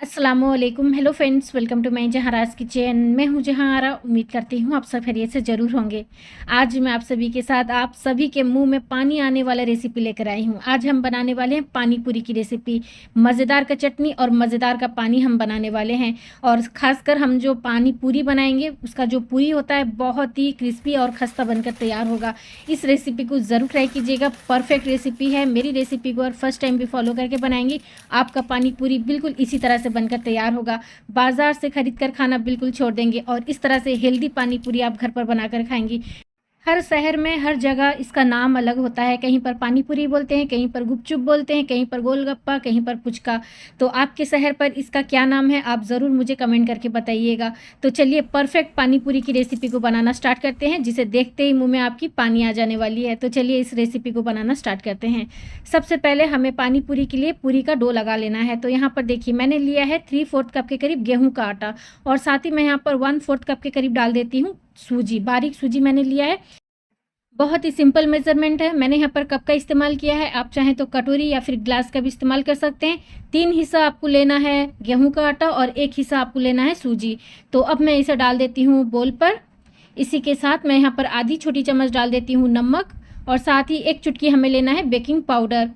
अस्सलामुअलैकुम। Hello friends, welcome to my Zahra's kitchen. मैं हूं जहारा। उम्मीद करती हूं आप सब खैरियत से ज़रूर होंगे। आज मैं आप सभी के साथ आप सभी के मुंह में पानी आने वाला रेसिपी लेकर आई हूं। आज हम बनाने वाले हैं पानी पूरी की रेसिपी। मज़ेदार का चटनी और मज़ेदार का पानी हम बनाने वाले हैं। और ख़ासकर हम जो पानी पूरी बनाएंगे उसका जो पूरी होता है बहुत ही क्रिस्पी और खस्ता बनकर तैयार होगा। इस रेसिपी को ज़रूर ट्राई कीजिएगा। परफेक्ट रेसिपी है। मेरी रेसिपी को और फर्स्ट टाइम भी फॉलो करके बनाएंगी, आपका पानी पूरी बिल्कुल इसी तरह से बनकर तैयार होगा। बाजार से खरीद कर खाना बिल्कुल छोड़ देंगे और इस तरह से हेल्दी पानी पूरी आप घर पर बनाकर खाएंगी। हर शहर में हर जगह इसका नाम अलग होता है। कहीं पर पानी पूरी बोलते हैं, कहीं पर गुपचुप बोलते हैं, कहीं पर गोलगप्पा, कहीं पर पुचका। तो आपके शहर पर इसका क्या नाम है आप ज़रूर मुझे कमेंट करके बताइएगा। तो चलिए परफेक्ट पानी पूरी की रेसिपी को बनाना स्टार्ट करते हैं, जिसे देखते ही मुंह में आपकी पानी आ जाने वाली है। तो चलिए इस रेसिपी को बनाना स्टार्ट करते हैं। सबसे पहले हमें पानी पूरी के लिए पूरी का डो लगा लेना है। तो यहाँ पर देखिए मैंने लिया है 3/4 कप के करीब गेहूँ का आटा, और साथ ही मैं यहाँ पर 1/4 कप के करीब डाल देती हूँ सूजी। बारीक सूजी मैंने लिया है। बहुत ही सिंपल मेजरमेंट है। मैंने यहाँ पर कप का इस्तेमाल किया है, आप चाहें तो कटोरी या फिर ग्लास का भी इस्तेमाल कर सकते हैं। 3 हिस्सा आपको लेना है गेहूं का आटा और 1 हिस्सा आपको लेना है सूजी। तो अब मैं इसे डाल देती हूँ बोल पर। इसी के साथ मैं यहाँ पर आधी छोटी चम्मच डाल देती हूँ नमक, और साथ ही 1 चुटकी हमें लेना है बेकिंग पाउडर।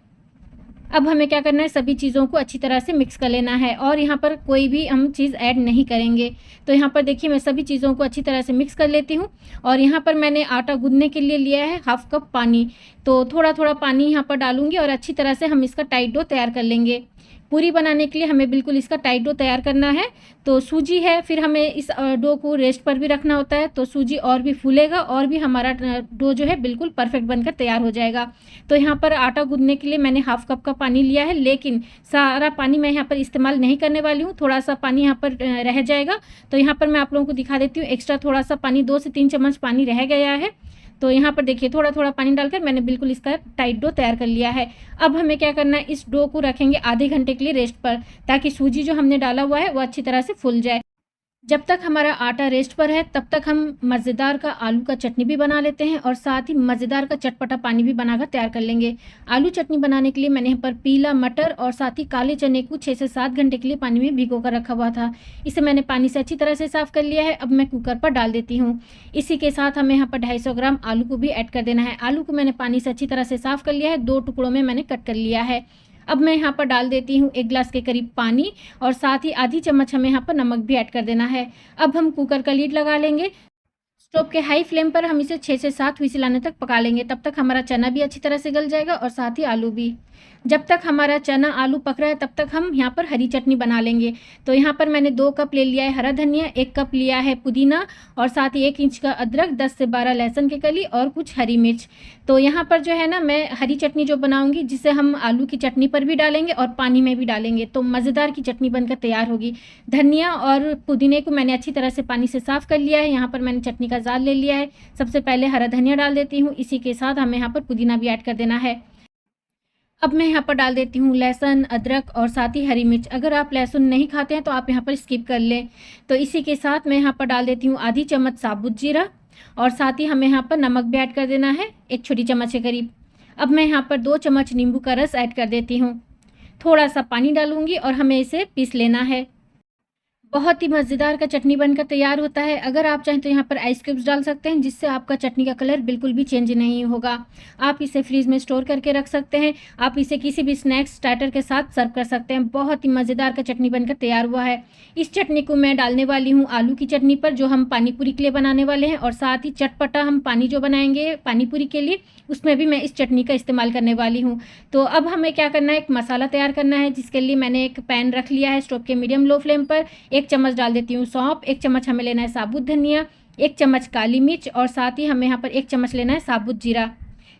अब हमें क्या करना है, सभी चीज़ों को अच्छी तरह से मिक्स कर लेना है, और यहाँ पर कोई भी हम चीज़ ऐड नहीं करेंगे। तो यहाँ पर देखिए मैं सभी चीज़ों को अच्छी तरह से मिक्स कर लेती हूँ। और यहाँ पर मैंने आटा गूंदने के लिए लिया है 1/2 कप पानी। तो थोड़ा थोड़ा पानी यहाँ पर डालूंगी और अच्छी तरह से हम इसका टाइट डो तैयार कर लेंगे। पूरी बनाने के लिए हमें बिल्कुल इसका टाइट डो तैयार करना है। तो सूजी है, फिर हमें इस डो को रेस्ट पर भी रखना होता है, तो सूजी और भी फूलेगा और भी हमारा डो जो है बिल्कुल परफेक्ट बनकर तैयार हो जाएगा। तो यहाँ पर आटा गूंदने के लिए मैंने 1/2 कप का पानी लिया है, लेकिन सारा पानी मैं यहाँ पर इस्तेमाल नहीं करने वाली हूँ। थोड़ा सा पानी यहाँ पर रह जाएगा। तो यहाँ पर मैं आप लोगों को दिखा देती हूँ, एक्स्ट्रा थोड़ा सा पानी 2 से 3 चम्मच पानी रह गया है। तो यहाँ पर देखिए थोड़ा थोड़ा पानी डालकर मैंने बिल्कुल इसका टाइट डो तैयार कर लिया है। अब हमें क्या करना है, इस डो को रखेंगे आधे घंटे के लिए रेस्ट पर, ताकि सूजी जो हमने डाला हुआ है वो अच्छी तरह से फूल जाए। जब तक हमारा आटा रेस्ट पर है तब तक हम मज़ेदार का आलू का चटनी भी बना लेते हैं, और साथ ही मज़ेदार का चटपटा पानी भी बनाकर तैयार कर लेंगे। आलू चटनी बनाने के लिए मैंने यहाँ पर पीला मटर और साथ ही काले चने को 6 से 7 घंटे के लिए पानी में भिगो कर रखा हुआ था। इसे मैंने पानी से अच्छी तरह से साफ़ कर लिया है। अब मैं कुकर पर डाल देती हूँ। इसी के साथ हमें यहाँ पर 250 ग्राम आलू को भी ऐड कर देना है। आलू को मैंने पानी से अच्छी तरह से साफ़ कर लिया है, 2 टुकड़ों में मैंने कट कर लिया है। अब मैं यहाँ पर डाल देती हूँ 1 गिलास के करीब पानी, और साथ ही आधी चम्मच हमें यहाँ पर नमक भी ऐड कर देना है। अब हम कुकर का लीड लगा लेंगे। स्टोव के हाई फ्लेम पर हम इसे 6 से 7 व्हिसल आने तक पका लेंगे। तब तक हमारा चना भी अच्छी तरह से गल जाएगा और साथ ही आलू भी। जब तक हमारा चना आलू पक रहा है तब तक हम यहाँ पर हरी चटनी बना लेंगे। तो यहाँ पर मैंने 2 कप ले लिया है हरा धनिया, 1 कप लिया है पुदीना, और साथ ही 1 इंच का अदरक, 10 से 12 लहसुन की कली और कुछ हरी मिर्च। तो यहाँ पर जो है ना, मैं हरी चटनी जो बनाऊंगी जिसे हम आलू की चटनी पर भी डालेंगे और पानी में भी डालेंगे, तो मज़ेदार की चटनी बनकर तैयार होगी। धनिया और पुदीने को मैंने अच्छी तरह से पानी से साफ़ कर लिया है। यहाँ पर मैंने चटनी का जार ले लिया है। सबसे पहले हरा धनिया डाल देती हूँ, इसी के साथ हमें यहाँ पर पुदीना भी ऐड कर देना है। अब मैं यहाँ पर डाल देती हूँ लहसुन, अदरक और साथ ही हरी मिर्च। अगर आप लहसुन नहीं खाते हैं तो आप यहाँ पर स्किप कर लें। तो इसी के साथ मैं यहाँ पर डाल देती हूँ आधी चम्मच साबुत जीरा, और साथ ही हमें यहाँ पर नमक भी ऐड कर देना है 1 छोटी चम्मच के करीब। अब मैं यहाँ पर 2 चम्मच नींबू का रस ऐड कर देती हूँ। थोड़ा सा पानी डालूंगी और हमें इसे पीस लेना है। बहुत ही मज़ेदार का चटनी बनकर तैयार होता है। अगर आप चाहें तो यहाँ पर आइस क्यूब्स डाल सकते हैं, जिससे आपका चटनी का कलर बिल्कुल भी चेंज नहीं होगा। आप इसे फ्रीज में स्टोर करके रख सकते हैं। आप इसे किसी भी स्नैक्स स्टार्टर के साथ सर्व कर सकते हैं। बहुत ही मज़ेदार का चटनी बनकर तैयार हुआ है। इस चटनी को मैं डालने वाली हूँ आलू की चटनी पर, जो हम पानी पूरी के लिए बनाने वाले हैं, और साथ ही चटपटा हम पानी जो बनाएंगे पानी पूरी के लिए, उसमें भी मैं इस चटनी का इस्तेमाल करने वाली हूँ। तो अब हमें क्या करना है, एक मसाला तैयार करना है, जिसके लिए मैंने एक पैन रख लिया है स्टोव के मीडियम लो फ्लेम पर। 1 चम्मच डाल देती हूँ सौंफ, 1 चम्मच हमें लेना है साबुत धनिया, 1 चम्मच काली मिर्च, और साथ ही हमें यहाँ पर 1 चम्मच लेना है साबुत जीरा।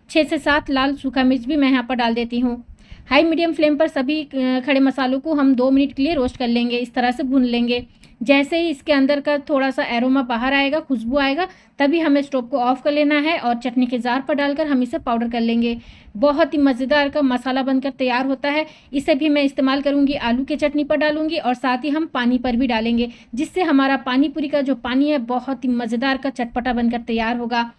6 से 7 लाल सूखा मिर्च भी मैं यहाँ पर डाल देती हूँ। हाई मीडियम फ्लेम पर सभी खड़े मसालों को हम 2 मिनट के लिए रोस्ट कर लेंगे, इस तरह से भून लेंगे। जैसे ही इसके अंदर का थोड़ा सा एरोमा बाहर आएगा, खुशबू आएगा, तभी हमें स्टोव को ऑफ कर लेना है और चटनी के जार पर डालकर हम इसे पाउडर कर लेंगे। बहुत ही मज़ेदार का मसाला बनकर तैयार होता है। इसे भी मैं इस्तेमाल करूंगी, आलू के चटनी पर डालूंगी और साथ ही हम पानी पर भी डालेंगे, जिससे हमारा पानी पूरी का जो पानी है बहुत ही मज़ेदार का चटपटा बनकर तैयार होगा।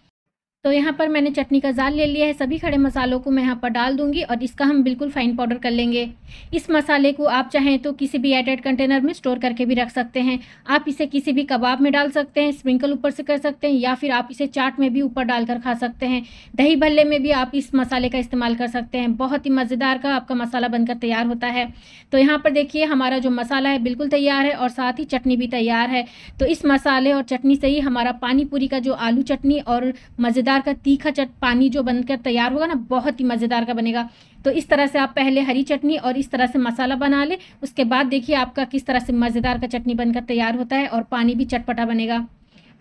तो यहाँ पर मैंने चटनी का जाल ले लिया है। सभी खड़े मसालों को मैं यहाँ पर डाल दूँगी और इसका हम बिल्कुल फ़ाइन पाउडर कर लेंगे। इस मसाले को आप चाहें तो किसी भी एयरटाइट कंटेनर में स्टोर करके भी रख सकते हैं। आप इसे किसी भी कबाब में डाल सकते हैं, स्प्रिंकल ऊपर से कर सकते हैं, या फिर आप इसे चाट में भी ऊपर डालकर खा सकते हैं। दही भल्ले में भी आप इस मसाले का इस्तेमाल कर सकते हैं। बहुत ही मज़ेदार का आपका मसाला बनकर तैयार होता है। तो यहाँ पर देखिए हमारा जो मसाला है बिल्कुल तैयार है और साथ ही चटनी भी तैयार है। तो इस मसाले और चटनी से ही हमारा पानी पूरी का जो आलू चटनी और मज़ेदार का तीखा पानी जो बनकर तैयार होगा ना, बहुत ही मज़ेदार का बनेगा। तो इस तरह से आप पहले हरी चटनी और इस तरह से मसाला बना लें, उसके बाद देखिए आपका किस तरह से मज़ेदार का चटनी बनकर तैयार होता है और पानी भी चटपटा बनेगा।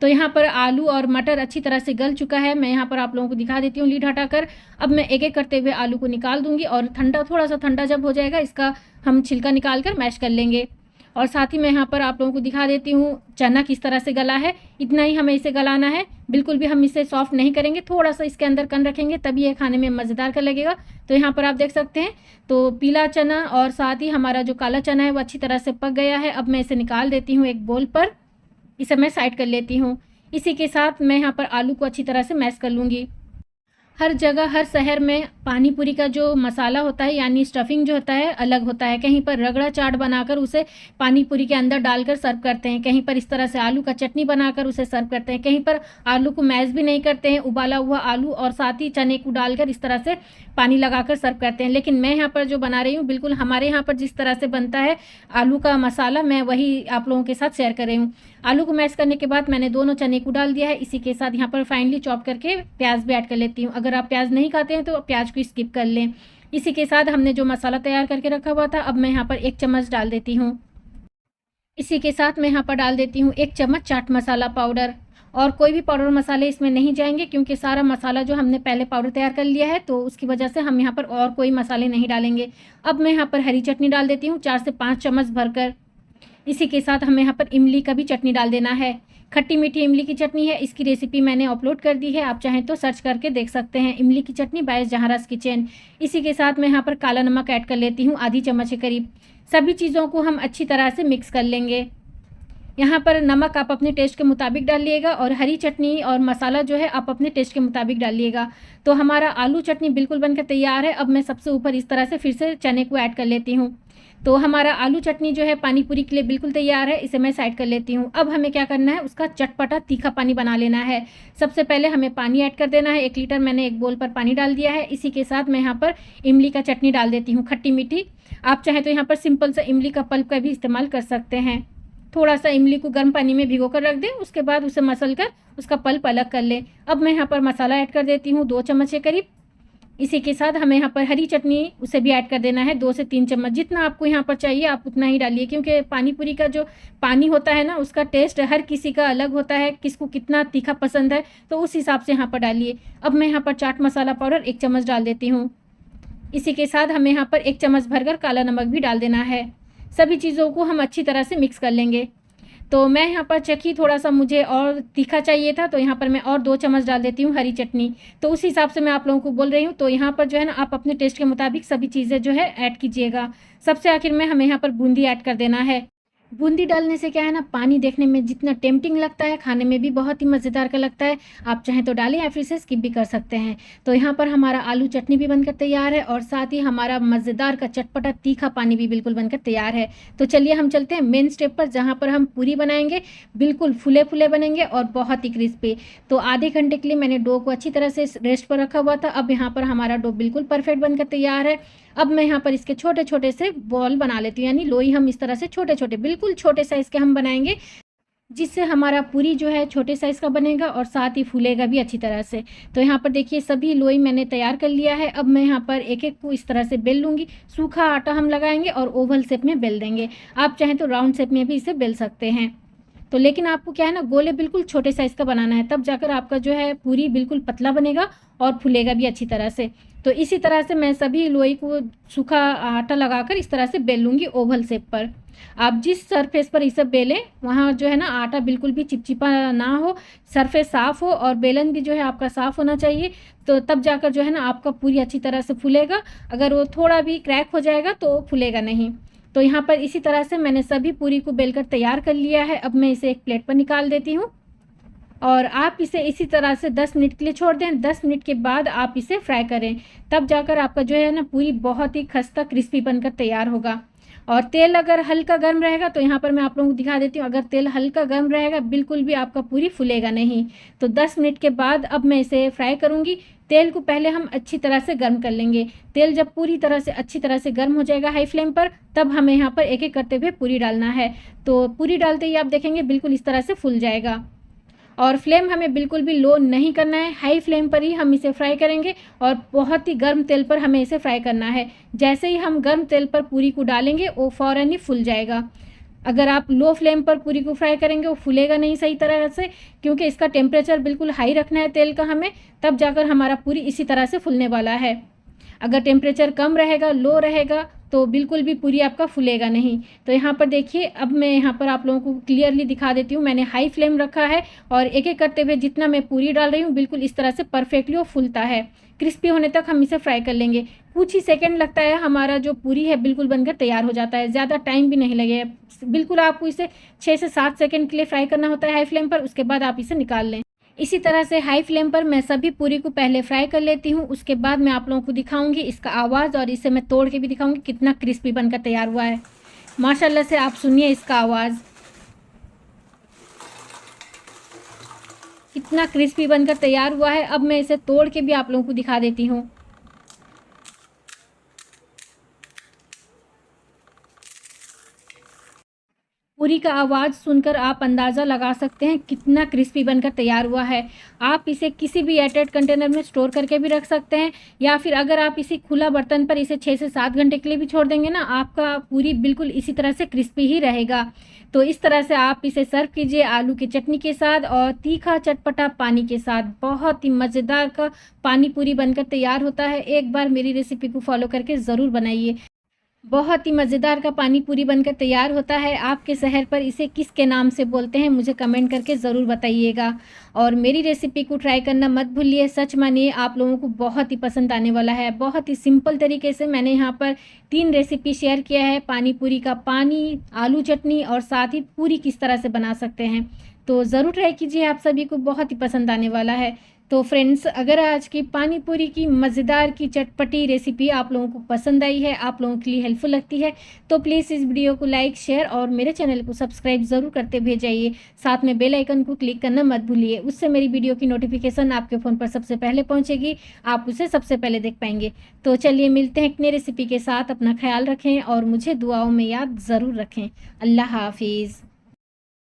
तो यहाँ पर आलू और मटर अच्छी तरह से गल चुका है। मैं यहाँ पर आप लोगों को दिखा देती हूँ लीड हटाकर। अब मैं एक एक करते हुए आलू को निकाल दूँगी और थोड़ा सा ठंडा जब हो जाएगा इसका हम छिलका निकाल कर मैश कर लेंगे। और साथ ही मैं यहाँ पर आप लोगों को दिखा देती हूँ चना किस तरह से गला है। इतना ही हमें इसे गलाना है, बिल्कुल भी हम इसे सॉफ्ट नहीं करेंगे, थोड़ा सा इसके अंदर कन रखेंगे तभी ये खाने में मज़ेदार का लगेगा। तो यहाँ पर आप देख सकते हैं तो पीला चना और साथ ही हमारा जो काला चना है वो अच्छी तरह से पक गया है। अब मैं इसे निकाल देती हूँ एक बोल पर, इसे मैं साइड कर लेती हूँ। इसी के साथ मैं यहाँ पर आलू को अच्छी तरह से मैश कर लूँगी। हर जगह हर शहर में पानी पूरी का जो मसाला होता है यानी स्टफिंग जो होता है अलग होता है। कहीं पर रगड़ा चाट बनाकर उसे पानी पूरी के अंदर डालकर सर्व करते हैं, कहीं पर इस तरह से आलू का चटनी बनाकर उसे सर्व करते हैं, कहीं पर आलू को मैश भी नहीं करते हैं, उबाला हुआ आलू और साथ ही चने को डालकर इस तरह से पानी लगाकर सर्व करते हैं। लेकिन मैं यहाँ पर जो बना रही हूँ बिल्कुल हमारे यहाँ पर जिस तरह से बनता है आलू का मसाला, मैं वही आप लोगों के साथ शेयर कर रही हूँ। आलू को मैश करने के बाद मैंने दोनों चने को डाल दिया है। इसी के साथ यहाँ पर फाइनली चॉप करके प्याज भी ऐड कर लेती हूँ। अगर आप प्याज नहीं खाते हैं तो प्याज को स्किप कर लें। इसी के साथ हमने जो मसाला तैयार करके रखा हुआ था अब मैं यहाँ पर 1 चम्मच डाल देती हूँ। इसी के साथ मैं यहाँ पर डाल देती हूँ 1 चम्मच चाट मसाला पाउडर। और कोई भी पाउडर मसाले इसमें नहीं जाएंगे क्योंकि सारा मसाला जो हमने पहले पाउडर तैयार कर लिया है तो उसकी वजह से हम यहाँ पर और कोई मसाले नहीं डालेंगे। अब मैं यहाँ पर हरी चटनी डाल देती हूँ 4 से 5 चम्मच भरकर। इसी के साथ हमें यहाँ पर इमली का भी चटनी डाल देना है। खट्टी मीठी इमली की चटनी है, इसकी रेसिपी मैंने अपलोड कर दी है, आप चाहें तो सर्च करके देख सकते हैं। इमली की चटनी बाय जहाराज किचन। इसी के साथ मैं यहाँ पर काला नमक ऐड कर लेती हूँ आधी चम्मच के करीब। सभी चीज़ों को हम अच्छी तरह से मिक्स कर लेंगे। यहाँ पर नमक आप अपने टेस्ट के मुताबिक डालिएगा और हरी चटनी और मसाला जो है आप अपने टेस्ट के मुताबिक डालिएगा। तो हमारा आलू चटनी बिल्कुल बनकर तैयार है। अब मैं सबसे ऊपर इस तरह से फिर से चने को ऐड कर लेती हूँ। तो हमारा आलू चटनी जो है पानी पूरी के लिए बिल्कुल तैयार है। इसे मैं साइड कर लेती हूँ। अब हमें क्या करना है, उसका चटपटा तीखा पानी बना लेना है। सबसे पहले हमें पानी ऐड कर देना है। 1 लीटर मैंने एक बोल पर पानी डाल दिया है। इसी के साथ मैं यहाँ पर इमली का चटनी डाल देती हूँ, खट्टी मीठी। आप चाहें तो यहाँ पर सिंपल सा इमली का पल्प का भी इस्तेमाल कर सकते हैं। थोड़ा सा इमली को गर्म पानी में भिगो कर रख दें, उसके बाद उसे मसल कर उसका पल्प अलग कर लें। अब मैं यहाँ पर मसाला ऐड कर देती हूँ 2 चम्मच के करीब। इसी के साथ हमें यहाँ पर हरी चटनी उसे भी ऐड कर देना है 2 से 3 चम्मच। जितना आपको यहाँ पर चाहिए आप उतना ही डालिए क्योंकि पानी पूरी का जो पानी होता है ना उसका टेस्ट हर किसी का अलग होता है, किसको कितना तीखा पसंद है तो उस हिसाब से यहाँ पर डालिए। अब मैं यहाँ पर चाट मसाला पाउडर 1 चम्मच डाल देती हूँ। इसी के साथ हमें यहाँ पर 1 चम्मच भरकर काला नमक भी डाल देना है। सभी चीज़ों को हम अच्छी तरह से मिक्स कर लेंगे। तो मैं यहाँ पर चखी, थोड़ा सा मुझे और तीखा चाहिए था तो यहाँ पर मैं और 2 चम्मच डाल देती हूँ हरी चटनी। तो उस हिसाब से मैं आप लोगों को बोल रही हूँ। तो यहाँ पर जो है ना आप अपने टेस्ट के मुताबिक सभी चीज़ें जो है ऐड कीजिएगा। सबसे आखिर में हमें यहाँ पर बूंदी ऐड कर देना है। बूंदी डालने से क्या है ना, पानी देखने में जितना टेम्पटिंग लगता है खाने में भी बहुत ही मज़ेदार का लगता है। आप चाहें तो डालें या फिर इसे स्किप भी कर सकते हैं। तो यहाँ पर हमारा आलू चटनी भी बनकर तैयार है और साथ ही हमारा मज़ेदार का चटपटा तीखा पानी भी बिल्कुल बनकर तैयार है। तो चलिए हम चलते हैं मेन स्टेप पर जहाँ पर हम पूरी बनाएंगे। बिल्कुल फूले फूले बनेंगे और बहुत ही क्रिस्पी। तो आधे घंटे के लिए मैंने डो को अच्छी तरह से रेस्ट पर रखा हुआ था। अब यहाँ पर हमारा डो बिल्कुल परफेक्ट बनकर तैयार है। अब मैं यहाँ पर इसके छोटे छोटे से बॉल बना लेती हूँ, यानी लोई हम इस तरह से छोटे छोटे बिल्कुल छोटे साइज़ के हम बनाएंगे, जिससे हमारा पूरी जो है छोटे साइज़ का बनेगा और साथ ही फूलेगा भी अच्छी तरह से। तो यहाँ पर देखिए सभी लोई मैंने तैयार कर लिया है। अब मैं यहाँ पर एक एक को इस तरह से बेल लूँगी। सूखा आटा हम लगाएंगे और ओवल शेप में बेल देंगे। आप चाहें तो राउंड शेप में भी इसे बेल सकते हैं। तो लेकिन आपको क्या है ना, गोले बिल्कुल छोटे साइज़ का बनाना है, तब जाकर आपका जो है पूरी बिल्कुल पतला बनेगा और फूलेगा भी अच्छी तरह से। तो इसी तरह से मैं सभी लोई को सूखा आटा लगाकर इस तरह से बेल लूँगी ओवल शेप पर। आप जिस सरफेस पर इसे बेलें वहाँ जो है ना आटा बिल्कुल भी चिपचिपा ना हो, सरफेस साफ़ हो और बेलन भी जो है आपका साफ़ होना चाहिए। तो तब जाकर जो है ना आपका पूरी अच्छी तरह से फूलेगा। अगर वो थोड़ा भी क्रैक हो जाएगा तो फूलेगा नहीं। तो यहाँ पर इसी तरह से मैंने सभी पूरी को बेलकर तैयार कर लिया है। अब मैं इसे एक प्लेट पर निकाल देती हूँ। और आप इसे इसी तरह से 10 मिनट के लिए छोड़ दें। 10 मिनट के बाद आप इसे फ्राई करें, तब जाकर आपका जो है ना पूरी बहुत ही खस्ता क्रिस्पी बनकर तैयार होगा। और तेल अगर हल्का गर्म रहेगा तो यहाँ पर मैं आप लोगों को दिखा देती हूँ, अगर तेल हल्का गर्म रहेगा बिल्कुल भी आपका पूरी फूलेगा नहीं। तो 10 मिनट के बाद अब मैं इसे फ्राई करूँगी। तेल को पहले हम अच्छी तरह से गर्म कर लेंगे। तेल जब पूरी तरह से अच्छी तरह से गर्म हो जाएगा हाई फ्लेम पर, तब हमें यहाँ पर एक एक करते हुए पूरी डालना है। तो पूरी डालते ही आप देखेंगे बिल्कुल इस तरह से फूल जाएगा। और फ्लेम हमें बिल्कुल भी लो नहीं करना है, हाई फ्लेम पर ही हम इसे फ्राई करेंगे और बहुत ही गर्म तेल पर हमें इसे फ्राई करना है। जैसे ही हम गर्म तेल पर पूरी को डालेंगे वो फ़ौरन ही फूल जाएगा। अगर आप लो फ्लेम पर पूरी को फ्राई करेंगे वो फूलेगा नहीं सही तरह से, क्योंकि इसका टेम्परेचर बिल्कुल हाई रखना है तेल का हमें, तब जाकर हमारा पूरी इसी तरह से फूलने वाला है। अगर टेम्परेचर कम रहेगा, लो रहेगा, तो बिल्कुल भी पूरी आपका फूलेगा नहीं। तो यहाँ पर देखिए, अब मैं यहाँ पर आप लोगों को क्लियरली दिखा देती हूँ। मैंने हाई फ्लेम रखा है और एक एक करते हुए जितना मैं पूरी डाल रही हूँ बिल्कुल इस तरह से परफेक्टली वो फूलता है। क्रिस्पी होने तक हम इसे फ्राई कर लेंगे। कुछ ही सेकंड लगता है, हमारा जो पूरी है बिल्कुल बनकर तैयार हो जाता है। ज़्यादा टाइम भी नहीं लगेगा। बिल्कुल आपको इसे 6 से 7 सेकंड के लिए फ्राई करना होता है हाई फ्लेम पर, उसके बाद आप इसे निकाल लें। इसी तरह से हाई फ्लेम पर मैं सभी पूरी को पहले फ्राई कर लेती हूँ, उसके बाद मैं आप लोगों को दिखाऊंगी इसका आवाज़, और इसे मैं तोड़ के भी दिखाऊंगी कितना क्रिस्पी बनकर तैयार हुआ है। माशाल्लाह से आप सुनिए इसका आवाज़, कितना क्रिस्पी बनकर तैयार हुआ है। अब मैं इसे तोड़ के भी आप लोगों को दिखा देती हूँ। पूरी का आवाज़ सुनकर आप अंदाज़ा लगा सकते हैं कितना क्रिस्पी बनकर तैयार हुआ है। आप इसे किसी भी एयरटाइट कंटेनर में स्टोर करके भी रख सकते हैं, या फिर अगर आप इसे खुला बर्तन पर इसे 6 से 7 घंटे के लिए भी छोड़ देंगे ना, आपका पूरी बिल्कुल इसी तरह से क्रिस्पी ही रहेगा। तो इस तरह से आप इसे सर्व कीजिए आलू की चटनी के साथ और तीखा चटपटा पानी के साथ। बहुत ही मज़ेदार का पानी पूरी बनकर तैयार होता है। एक बार मेरी रेसिपी को फॉलो करके ज़रूर बनाइए। बहुत ही मज़ेदार का पानी पूरी बनकर तैयार होता है। आपके शहर पर इसे किसके नाम से बोलते हैं मुझे कमेंट करके ज़रूर बताइएगा। और मेरी रेसिपी को ट्राई करना मत भूलिए। सच मानिए आप लोगों को बहुत ही पसंद आने वाला है। बहुत ही सिंपल तरीके से मैंने यहाँ पर 3 रेसिपी शेयर किया है। पानी पूरी का पानी, आलू चटनी और साथ ही पूरी किस तरह से बना सकते हैं। तो ज़रूर ट्राई कीजिए, आप सभी को बहुत ही पसंद आने वाला है। तो फ्रेंड्स, अगर आज की पानी पूरी की मज़ेदार की चटपटी रेसिपी आप लोगों को पसंद आई है, आप लोगों के लिए हेल्पफुल लगती है, तो प्लीज़ इस वीडियो को लाइक, शेयर और मेरे चैनल को सब्सक्राइब ज़रूर करते भेजाइए। साथ में बेल आइकन को क्लिक करना मत भूलिए, उससे मेरी वीडियो की नोटिफिकेशन आपके फ़ोन पर सबसे पहले पहुँचेगी, आप उसे सबसे पहले देख पाएंगे। तो चलिए मिलते हैं एक नई रेसिपी के साथ। अपना ख्याल रखें और मुझे दुआओं में याद ज़रूर रखें। अल्लाह हाफिज़।